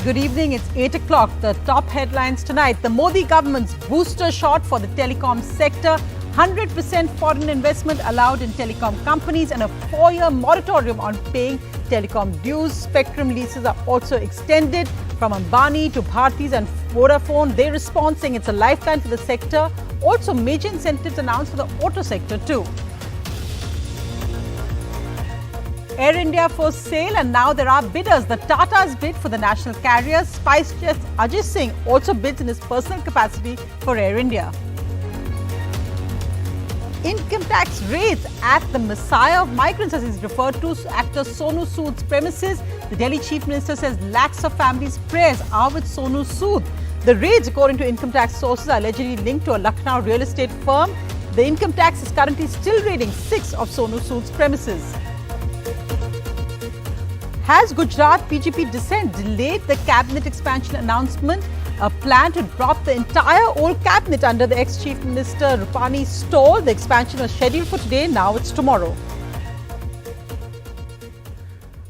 Good evening. It's 8 o'clock. The top headlines tonight. The Modi government's booster shot for the telecom sector. 100% foreign investment allowed in telecom companies and a 4-year moratorium on paying telecom dues. Spectrum leases are also extended from Ambani to Bharti's and Vodafone. They respond saying it's a lifeline for the sector. Also, major incentives announced for the auto sector too. Air India for sale, and now there are bidders. The Tatas bid for the national carrier. SpiceJet's Ajay Singh also bids in his personal capacity for Air India. Income tax raids at the Messiah of migrants, as he's referred to, actor Sonu Sood's premises. The Delhi Chief Minister says lakhs of families' prayers are with Sonu Sood. The raids, according to income tax sources, are allegedly linked to a Lucknow real estate firm. The income tax is currently still raiding 6 of Sonu Sood's premises. Has Gujarat BJP dissent delayed the cabinet expansion announcement? A plan to drop the entire old cabinet under the ex-Chief Minister Rupani's stall. The expansion was scheduled for today, now it's tomorrow.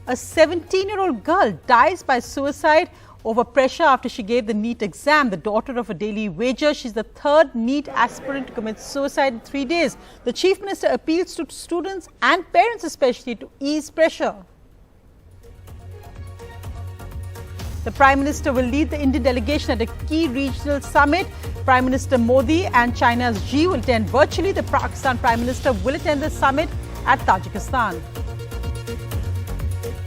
A 17-year-old girl dies by suicide over pressure after she gave the NEET exam. The daughter of a daily wager, she's the third NEET aspirant to commit suicide in 3 days. The Chief Minister appeals to students and parents especially to ease pressure. The Prime Minister will lead the Indian delegation at a key regional summit. Prime Minister Modi and China's Xi will attend virtually. The Pakistan Prime Minister will attend the summit at Tajikistan.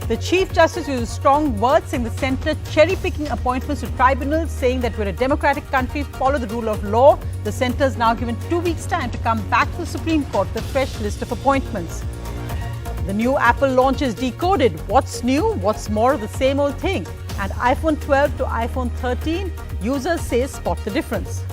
The Chief Justice used strong words, saying the centre cherry-picking appointments to tribunals, saying that we're a democratic country, follow the rule of law. The centre is now given 2 weeks' time to come back to the Supreme Court with a fresh list of appointments. The new Apple launch is decoded. What's new? What's more of the same old thing? And iPhone 12 to iPhone 13, users say spot the difference.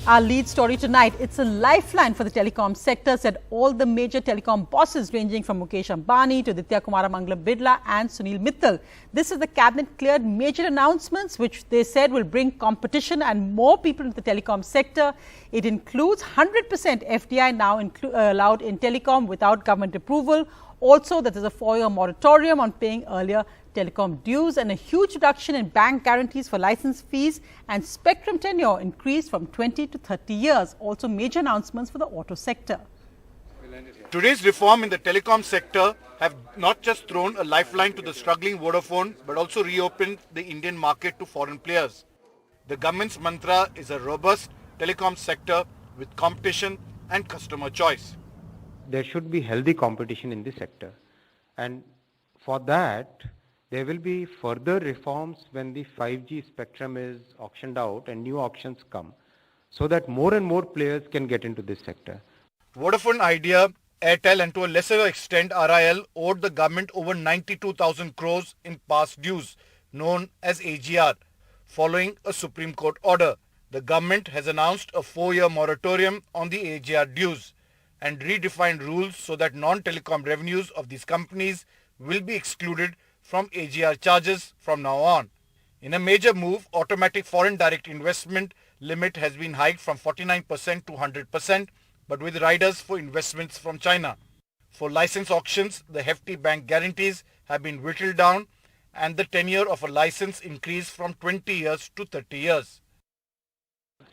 Our lead story tonight, it's a lifeline for the telecom sector, said all the major telecom bosses ranging from Mukesh Ambani to Ditya Kumaramangalam Birla and Sunil Mittal. This is the cabinet cleared major announcements which they said will bring competition and more people into the telecom sector. It includes 100% FDI now allowed in telecom without government approval. Also, that there's a 4-year moratorium on paying earlier telecom dues and a huge reduction in bank guarantees for license fees, and spectrum tenure increased from 20 to 30 years. Also, major announcements for the auto sector. Today's reform in the telecom sector have not just thrown a lifeline to the struggling Vodafone, but also reopened the Indian market to foreign players. The government's mantra is a robust telecom sector with competition and customer choice. There should be healthy competition in the sector, and for that there will be further reforms when the 5G spectrum is auctioned out and new auctions come, so that more and more players can get into this sector. Vodafone Idea, Airtel and to a lesser extent RIL owed the government over 92,000 crores in past dues, known as AGR, following a Supreme Court order. The government has announced a 4-year moratorium on the AGR dues and redefined rules so that non-telecom revenues of these companies will be excluded from AGR charges from now on. In a major move, automatic foreign direct investment limit has been hiked from 49% to 100%, but with riders for investments from China. For license auctions, the hefty bank guarantees have been whittled down and the tenure of a license increased from 20 years to 30 years.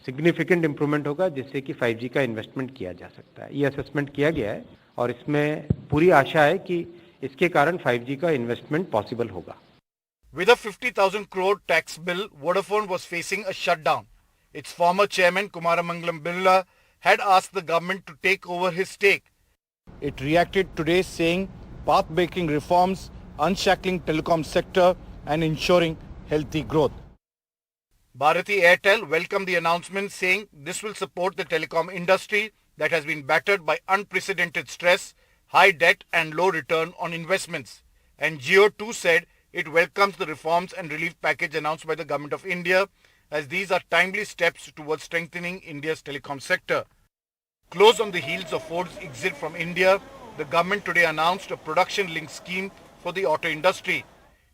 Significant improvement होगा जिससे कि 5G का investment किया जा सकता है. ये assessment किया गया है और इसमें पूरी आशा है कि इसके कारण 5G का इन्वेस्टमेंट पॉसिबल होगा. With a 50,000 crore tax bill, Vodafone was facing a shutdown. Its former chairman Kumaramangalam Birla had asked the government to take over his stake. It reacted today saying path-breaking reforms, unshackling telecom sector and ensuring healthy growth. Bharti Airtel welcomed the announcement, saying this will support the telecom industry that has been battered by unprecedented stress, high debt and low return on investments. And Jio too said it welcomes the reforms and relief package announced by the Government of India, as these are timely steps towards strengthening India's telecom sector. Close on the heels of Ford's exit from India, the government today announced a production-linked scheme for the auto industry.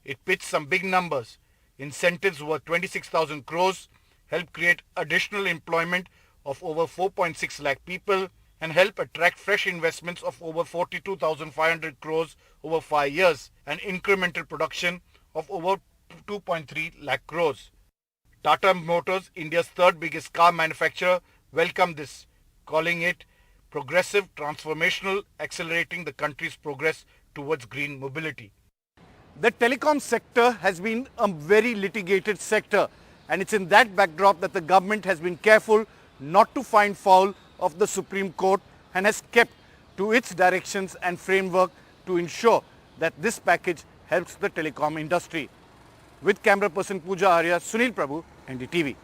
It pitched some big numbers. Incentives worth 26,000 crores, help create additional employment of over 4.6 lakh people and help attract fresh investments of over 42,500 crores over 5 years and incremental production of over 2.3 lakh crores. Tata Motors, India's third biggest car manufacturer, welcomed this, calling it progressive, transformational, accelerating the country's progress towards green mobility. The telecom sector has been a very litigated sector, and it's in that backdrop that the government has been careful not to find foul of the Supreme Court and has kept to its directions and framework to ensure that this package helps the telecom industry. With camera person Pooja Arya, Sunil Prabhu, NDTV.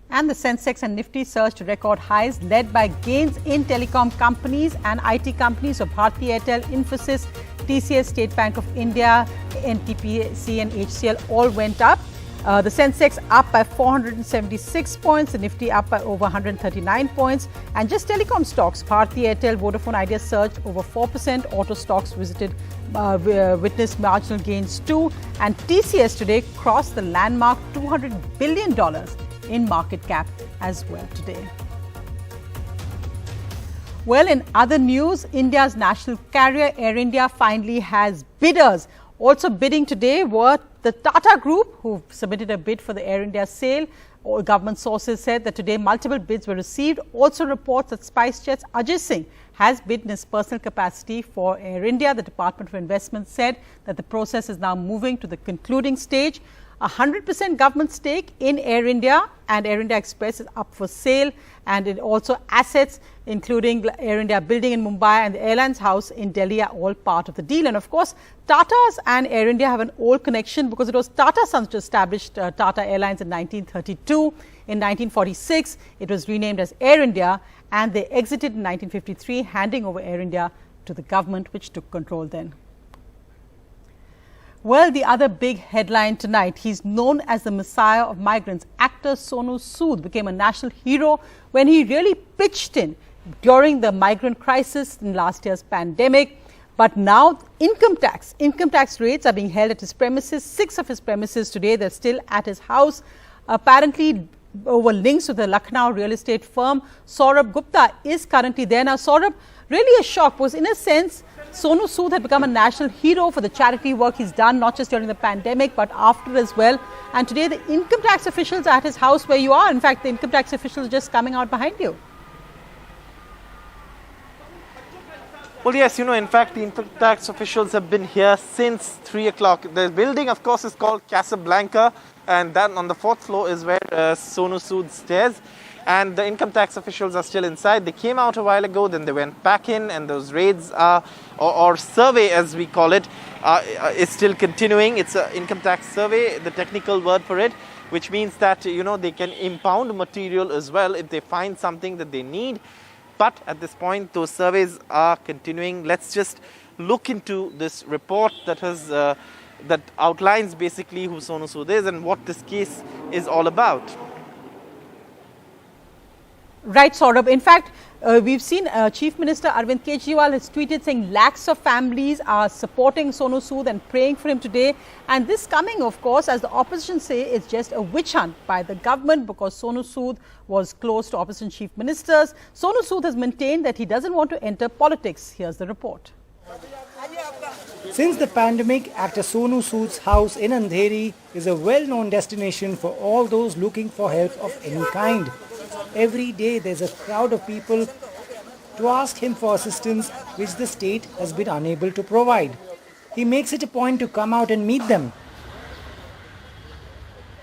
And the Sensex and Nifty surged to record highs, led by gains in telecom companies and IT companies of Bharti Airtel, Infosys, TCS, State Bank of India, NTPC and HCL all went up. The Sensex up by 476 points, the Nifty up by over 139 points. And just telecom stocks, Bharti Airtel, Vodafone Idea surged over 4%. Auto stocks witnessed marginal gains too. And TCS today crossed the landmark $200 billion in market cap as well today. Well, in other news, India's national carrier Air India finally has bidders. Also bidding today were the Tata Group, who submitted a bid for the Air India sale. All government sources said that today multiple bids were received. Also reports that SpiceJet's Ajay Singh has bid in his personal capacity for Air India. The Department of Investment said that the process is now moving to the concluding stage. 100% government stake in Air India and Air India Express is up for sale, and it also assets including Air India building in Mumbai and the airline's house in Delhi are all part of the deal. And of course, Tata's and Air India have an old connection because it was Tata Sons who established Tata Airlines in 1932. In 1946, it was renamed as Air India, and they exited in 1953, handing over Air India to the government, which took control then. Well, the other big headline tonight, he's known as the Messiah of migrants. Actor Sonu Sood became a national hero when he really pitched in during the migrant crisis in last year's pandemic. But now income tax rates are being held at his premises. 6 of his premises today, they're still at his house. Apparently over links with the Lucknow real estate firm. Saurabh Gupta is currently there. Now, Saurabh, really a shock was, in a sense, Sonu Sood had become a national hero for the charity work he's done, not just during the pandemic, but after as well. And today, the income tax officials are at his house where you are. In fact, the income tax officials are just coming out behind you. Well, yes, in fact, the income tax officials have been here since 3 o'clock. The building, of course, is called Casablanca, and that on the 4th floor is where Sonu Sood stays. And the income tax officials are still inside. They came out a while ago, then they went back in, and those raids or survey, as we call it, is still continuing. It's an income tax survey, the technical word for it, which means that, they can impound material as well if they find something that they need. But at this point, those surveys are continuing. Let's just look into this report that outlines basically who Sonu Sood is and what this case is all about. Right, Saurabh. In fact, we've seen Chief Minister Arvind Kejriwal has tweeted saying lakhs of families are supporting Sonu Sood and praying for him today. And this coming, of course, as the opposition say, it's just a witch hunt by the government because Sonu Sood was close to opposition chief ministers. Sonu Sood has maintained that he doesn't want to enter politics. Here's the report. Since the pandemic, actor Sonu Sood's house in Andheri is a well-known destination for all those looking for help of any kind. Every day there's a crowd of people to ask him for assistance which the state has been unable to provide. He makes it a point to come out and meet them.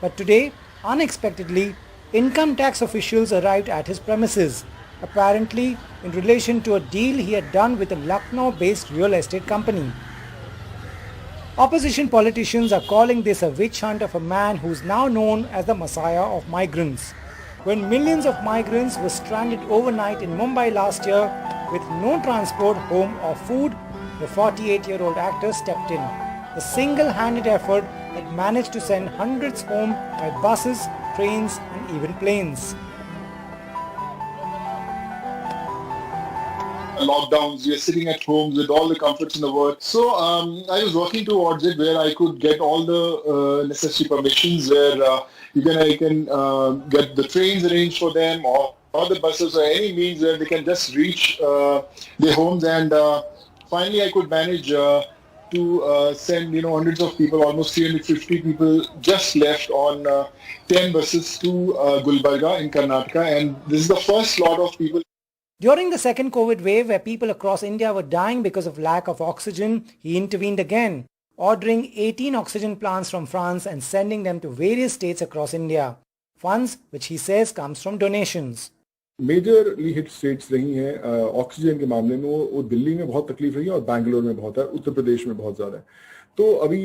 But today, unexpectedly, income tax officials arrived at his premises, apparently in relation to a deal he had done with a Lucknow-based real estate company. Opposition politicians are calling this a witch hunt of a man who is now known as the Messiah of migrants. When millions of migrants were stranded overnight in Mumbai last year with no transport, home or food, the 48-year-old actor stepped in. A single-handed effort that managed to send hundreds home by buses, trains and even planes. Lockdowns, we are sitting at home with all the comforts in the world. So I was working towards it where I could get all the necessary permissions where I can get the trains arranged for them or the buses or any means where they can just reach their homes. And finally I could manage to to send hundreds of people, almost 350 people just left on 10 buses to Gulbarga in Karnataka, and this is the first lot of people. During the second COVID wave, where people across India were dying because of lack of oxygen, he intervened again, ordering 18 oxygen plants from France and sending them to various states across India. Funds which he says comes from donations. Majorly hit states रही हैं oxygen के मामले में, वो दिल्ली में बहुत तकलीफ रही है और बैंगलोर में बहुत है, उत्तर प्रदेश में बहुत ज्यादा है. तो अभी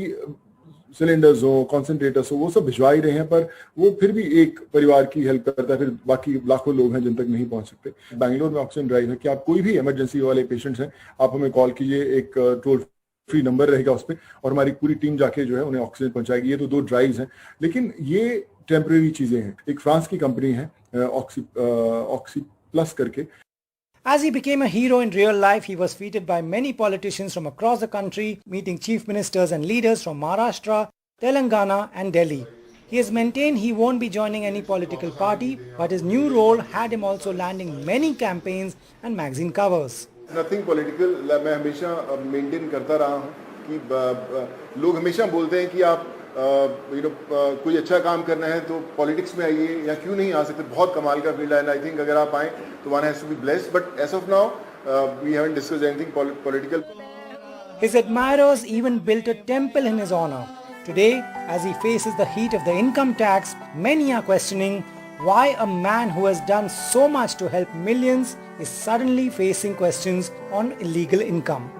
सिलेंडर्स हो, कॉन्सेंट्रेटर्स हो, वो सब भिजवा ही रहे हैं, पर वो फिर भी एक परिवार की हेल्प करता है, फिर बाकी लाखों लोग हैं जिन तक नहीं पहुंच सकते. बैंगलोर में ऑक्सीजन ड्राइव है कि आप कोई भी इमरजेंसी वाले पेशेंट्स हैं, आप हमें कॉल कीजिए, एक टोल फ्री नंबर रहेगा उस पर, और हमारी पूरी टीम जाके जो है उन्हें ऑक्सीजन पहुंचाएगी. ये तो 2 ड्राइव्स हैं, लेकिन ये टेम्परेरी चीजें हैं. एक फ्रांस की कंपनी है ऑक्सी प्लस करके. As he became a hero in real life, he was feted by many politicians from across the country, meeting chief ministers and leaders from Maharashtra, Telangana and Delhi. He has maintained he won't be joining any political party, but his new role had him also landing many campaigns and magazine covers. Nothing political. मैं हमेशा maintain करता रहा हूँ कि लोग हमेशा बोलते हैं कि आप कोई अच्छा काम करना है तो पॉलिटिक्स में आइए, या क्यों नहीं आ सकते, बहुत कमाल का फील्ड है, एंड आई थिंक अगर आप आए तो one has to be blessed, but as of now we haven't discussed anything political. His admirers even built a temple in his honor. Today, as he faces the heat of the income tax, many are questioning why a man who has done so much to help millions is suddenly facing questions on illegal income.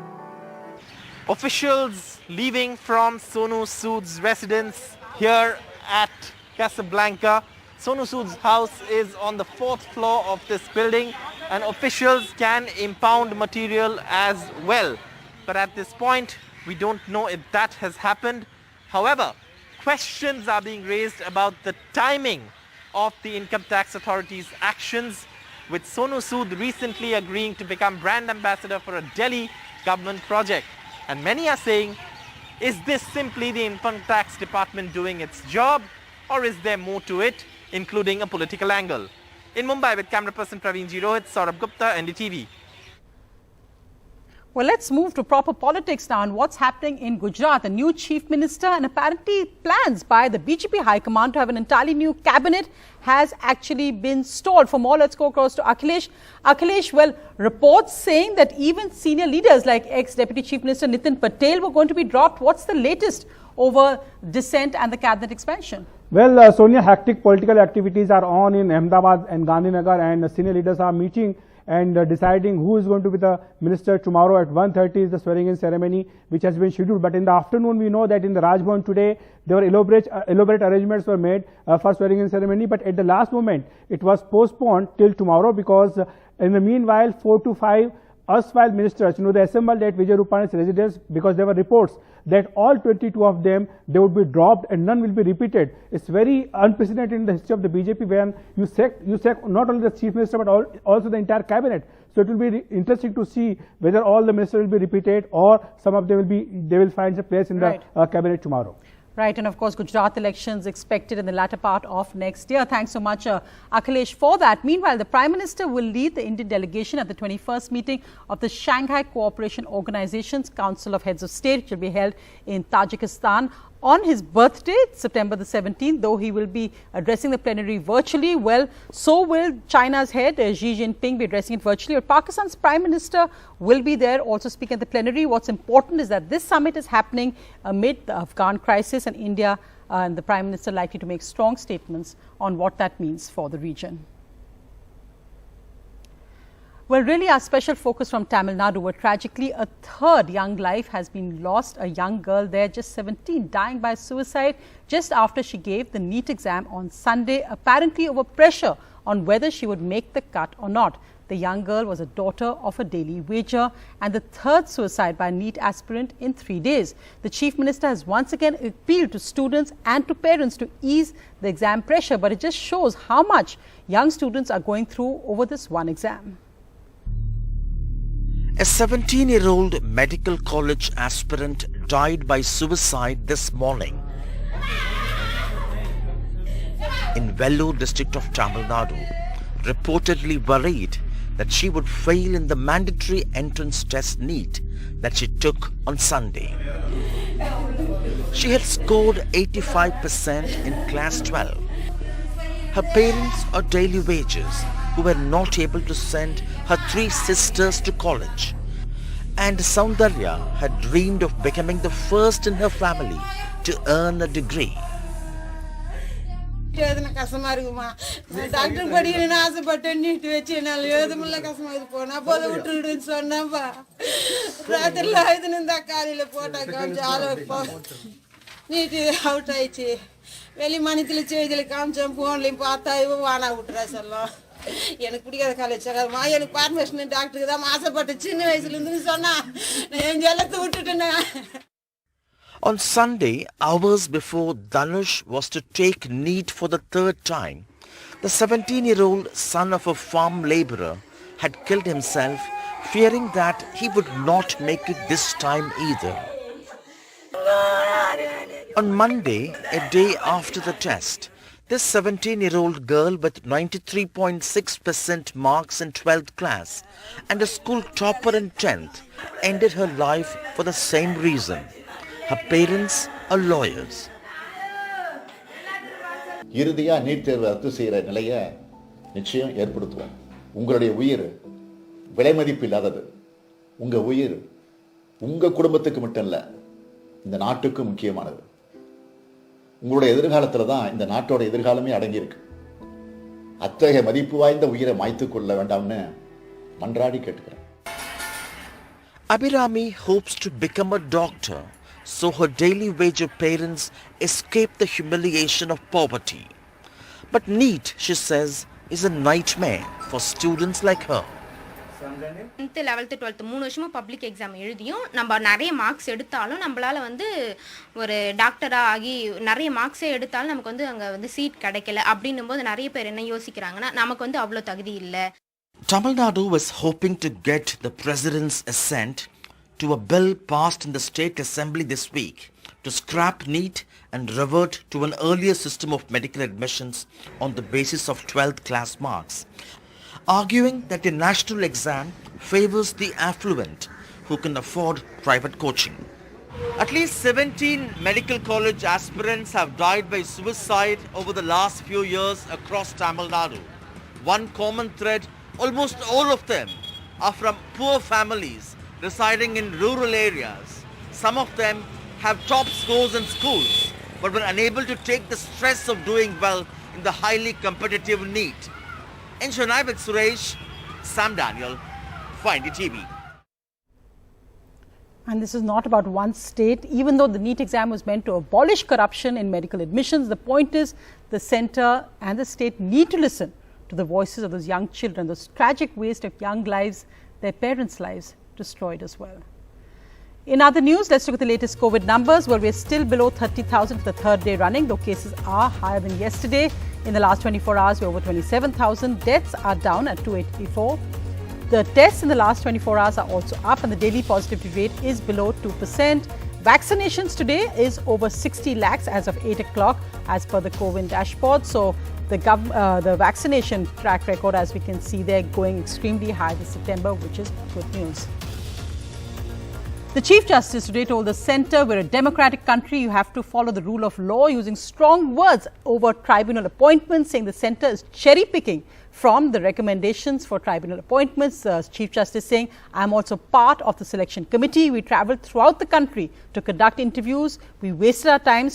Officials leaving from Sonu Sood's residence here at Casablanca. Sonu Sood's house is on the 4th floor of this building, and officials can impound material as well. But at this point, we don't know if that has happened. However, questions are being raised about the timing of the income tax authorities' actions, with Sonu Sood recently agreeing to become brand ambassador for a Delhi government project. And many are saying, is this simply the income tax department doing its job, or is there more to it, including a political angle? In Mumbai with camera person Praveen Ji Rohit, Saurabh Gupta, NDTV. Well, let's move to proper politics now and what's happening in Gujarat. A new chief minister and apparently plans by the BJP High Command to have an entirely new cabinet has actually been stalled. For more, let's go across to Akhilesh. Akhilesh, well, reports saying that even senior leaders like ex-Deputy Chief Minister Nitin Patel were going to be dropped. What's the latest over dissent and the cabinet expansion? Well, Sonia, hectic political activities are on in Ahmedabad and Gandhinagar, and senior leaders are meeting and deciding who is going to be the minister. Tomorrow at 1:30 is the swearing-in ceremony which has been scheduled. But in the afternoon, we know that in the Rajbhavan today, there were elaborate arrangements were made for swearing-in ceremony. But at the last moment, it was postponed till tomorrow because in the meanwhile, 4 to 5 erstwhile ministers, they assembled at Vijay Rupani's residence because there were reports that all 22 of them, they would be dropped and none will be repeated. It's very unprecedented in the history of the BJP when you sack not only the chief minister but also the entire cabinet. So it will be interesting to see whether all the ministers will be repeated or some of them they will find a place in the cabinet tomorrow. Right, and of course, Gujarat elections expected in the latter part of next year. Thanks so much, Akhilesh, for that. Meanwhile, the Prime Minister will lead the Indian delegation at the 21st meeting of the Shanghai Cooperation Organization's Council of Heads of State, which will be held in Tajikistan on his birthday, September the 17th, though he will be addressing the plenary virtually. Well, so will China's head, Xi Jinping, be addressing it virtually. But Pakistan's Prime Minister will be there also speaking at the plenary. What's important is that this summit is happening amid the Afghan crisis, and India and the Prime Minister likely to make strong statements on what that means for the region. Well, really our special focus from Tamil Nadu, where tragically a third young life has been lost. A young girl there, just 17, dying by suicide just after she gave the NEET exam on Sunday, apparently over pressure on whether she would make the cut or not. The young girl was a daughter of a daily wager and the third suicide by a NEET aspirant in 3 days. The Chief Minister has once again appealed to students and to parents to ease the exam pressure, but it just shows how much young students are going through over this one exam. A 17-year-old medical college aspirant died by suicide this morning in Vellore district of Tamil Nadu. Reportedly worried that she would fail in the mandatory entrance test NEET that she took on Sunday. She had scored 85% in class 12. Her parents are daily wages who were not able to send her 3 sisters to college. And Soundarya had dreamed of becoming the first in her family to earn a degree. Doctor படிக்கணும்னு ஆசைப்பட்டேன் NEET வச்சு என்னால் எழுத முடியல கஷ்டமா இது போனா போதை விட்டுடுன்னு சொன்னேன்ப்பா ராத்திரில எழுதுன்னு காலையில் போட்டால் கொஞ்சம் ஆள வைப்போம் நீட்டு அவுட் ஆயிடுச்சு வெளி மாநிலத்தில் செய்தியில் காமிச்சோம் ஃபோன்லையும் பார்த்தா இவன் வானா விட்டுறா சொல்லலாம் எனக்கு பிடிக்காத காலேஜ் சகமா எனக்கு பார்மேஷன் டாக்டருக்கு தான் ஆசைப்பட்டேன் சின்ன வயசுலேருந்து சொன்னா நான் என் ஜலத்தை விட்டுட்டேன்னா. On Sunday, hours before Dhanush was to take NEET for the 3rd time, the 17-year-old son of a farm labourer had killed himself, fearing that he would not make it this time either. On Monday, a day after the test, this 17-year-old girl with 93.6% marks in 12th class and a school topper in 10th ended her life for the same reason. Her parents are lawyers. இறுதியா NEET தேர்வு ரத்து செய்கிற நிலையை நிச்சயம் ஏற்படுத்துவோம். உங்களுடைய உயிர் விலை மதிப்பு இல்லாதது. உங்க உயிர் உங்க குடும்பத்துக்கு மட்டும் இல்ல, இந்த நாட்டுக்கு முக்கியமானது. உங்களுடைய எதிர்காலத்துல தான் இந்த நாட்டோட எதிர்காலமே அடங்கி இருக்கு. அத்தகைய மதிப்பு வாய்ந்த உயிரை மாய்த்துக் கொள்ள வேண்டாம்னு மன்றாடி கேட்டுக்கிறேன். Abhirami hopes to become a doctor, so her daily wage parents escape the humiliation of poverty. But NEET, she says, is a nightmare for students like her. 10th 11th 12th 3 வருஷமா பப்ளிக் எக்ஸாம் எழுதியும் நம்ம நிறைய marks எடுத்தாலும் நம்மளால ஒரு டாக்டரா ஆகி நிறைய மார்க்ஸே எடுத்தாலும் நமக்கு அங்க சீட் கிடைக்கல அப்படின்னும்போது நிறைய பேர் என்ன யோசிக்கிறாங்கன்னா நமக்கு அவ்வளவு தகுதி இல்ல. Tamil Nadu was hoping to get the president's assent to a bill passed in the state assembly this week to scrap NEET and revert to an earlier system of medical admissions on the basis of 12th class marks, arguing that the national exam favors the affluent who can afford private coaching. At least 17 medical college aspirants have died by suicide over the last few years across Tamil Nadu. One common thread, almost all of them are from poor families residing in rural areas. Some of them have top scores in schools but were unable to take the stress of doing well in the highly competitive NEET. In Chennai with Suresh, Sam Daniel, Find It TV. And this is not about one state. Even though the NEET exam was meant to abolish corruption in medical admissions, the point is the centre and the state need to listen to the voices of those young children, those tragic waste of young lives, their parents' lives destroyed as well. In other news, let's look at the latest COVID numbers, where we're still below 30,000 for the 3rd day running, though cases are higher than yesterday. In the last 24 hours, we're over 27,000. Deaths are down at 284. The tests in the last 24 hours are also up, and the daily positivity rate is below 2%. Vaccinations today is over 60 lakhs as of 8 o'clock as per the COVID dashboard. So the vaccination track record, as we can see there, going extremely high this September, which is good news. The Chief Justice today told the centre, we're a democratic country, you have to follow the rule of law, using strong words over tribunal appointments, saying the centre is cherry picking from the recommendations for tribunal appointments. Chief Justice saying, I'm also part of the selection committee. We travelled throughout the country to conduct interviews. We wasted our time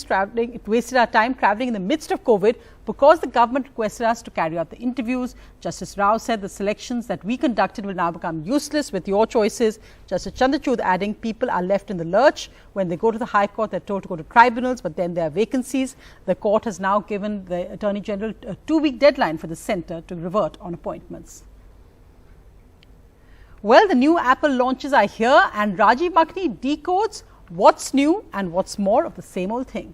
travelling in the midst of COVID because the government requested us to carry out the interviews. Justice Rao said the selections that we conducted will now become useless with your choices. Justice Chandrachud adding, people are left in the lurch. When they go to the High Court, they're told to go to tribunals, but then there are vacancies. The court has now given the Attorney General a 2-week deadline for the centre to revert on appointments. Well, the new Apple launches are here, and Rajiv Makni decodes what's new and what's more of the same old thing.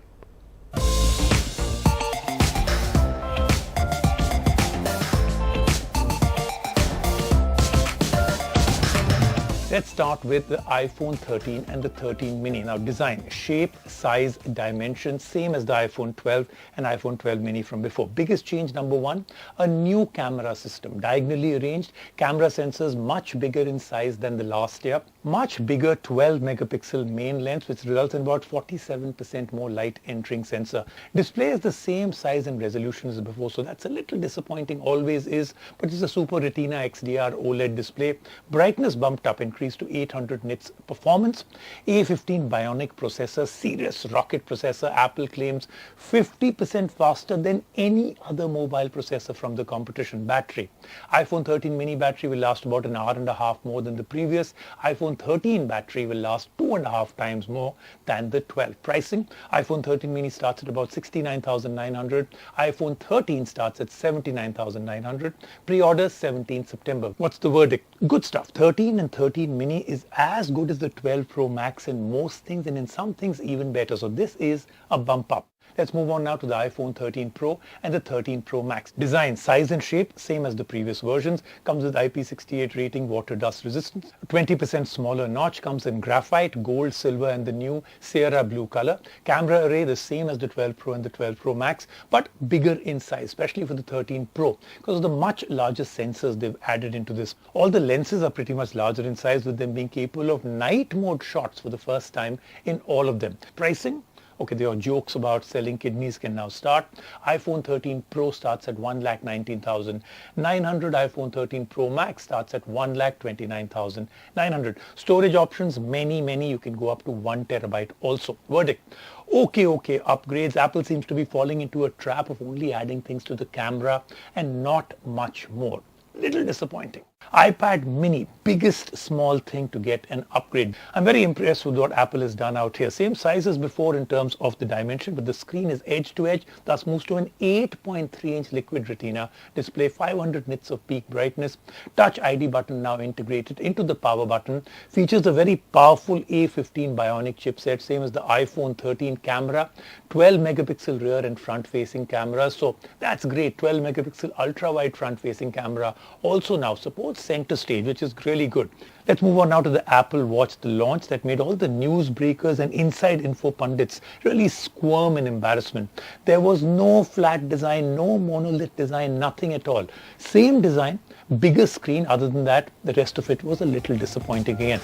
Let's start with the iPhone 13 and the 13 mini. Now design, shape, size, dimension, same as the iPhone 12 and iPhone 12 mini from before. Biggest change, number one, a new camera system. Diagonally arranged, camera sensors much bigger in size than the last year. Much bigger 12 megapixel main lens, which results in about 47% more light entering sensor. Display is the same size and resolution as before, so that's a little disappointing, always is, but it's a Super Retina XDR OLED display. Brightness bumped up, increased to 800 nits. Performance, A15 Bionic processor, serious rocket processor. Apple claims 50% faster than any other mobile processor from the competition. Battery, iPhone 13 mini battery will last about an hour and a half more than the previous. iPhone 13 battery will last 2.5 times more than the 12. Pricing, iPhone 13 mini starts at about 69,900. iPhone 13 starts at 79,900. Pre-order 17th September. What's the verdict? Good stuff. 13 and 13 mini is as good as the 12 Pro Max in most things, and in some things even better. So this is a bump up. Let's move on now to the iPhone 13 Pro and the 13 Pro Max. Design, size and shape, same as the previous versions. Comes with IP68 rating, water dust resistance. 20% smaller notch, comes in graphite, gold, silver and the new Sierra blue color. Camera array, the same as the 12 Pro and the 12 Pro Max, but bigger in size, especially for the 13 Pro, because of the much larger sensors they've added into this. All the lenses are pretty much larger in size, with them being capable of night mode shots for the first time in all of them. Pricing, okay, there are jokes about selling kidneys can now start. iPhone 13 Pro starts at 1,19,900. iPhone 13 Pro Max starts at 1,29,900. Storage options, many. You can go up to 1 terabyte also. Verdict, okay, upgrades. Apple seems to be falling into a trap of only adding things to the camera and not much more. Little disappointing. iPad mini, biggest small thing to get an upgrade. I'm very impressed with what Apple has done out here. Same size as before in terms of the dimension, but the screen is edge to edge, thus moves to an 8.3-inch liquid retina display, 500 nits of peak brightness. Touch ID button now integrated into the power button. Features a very powerful A15 Bionic chipset, same as the iPhone 13 camera. 12 megapixel rear and front facing cameras, so that's great. 12 megapixel ultra wide front facing camera also now supports center stage, which is really good. Let's move on now to the Apple Watch, the launch that made all the newsbreakers and inside info pundits really squirm in embarrassment. There was no flat design, no monolith design, nothing at all. Same design, bigger screen. Other than that, the rest of it was a little disappointing again.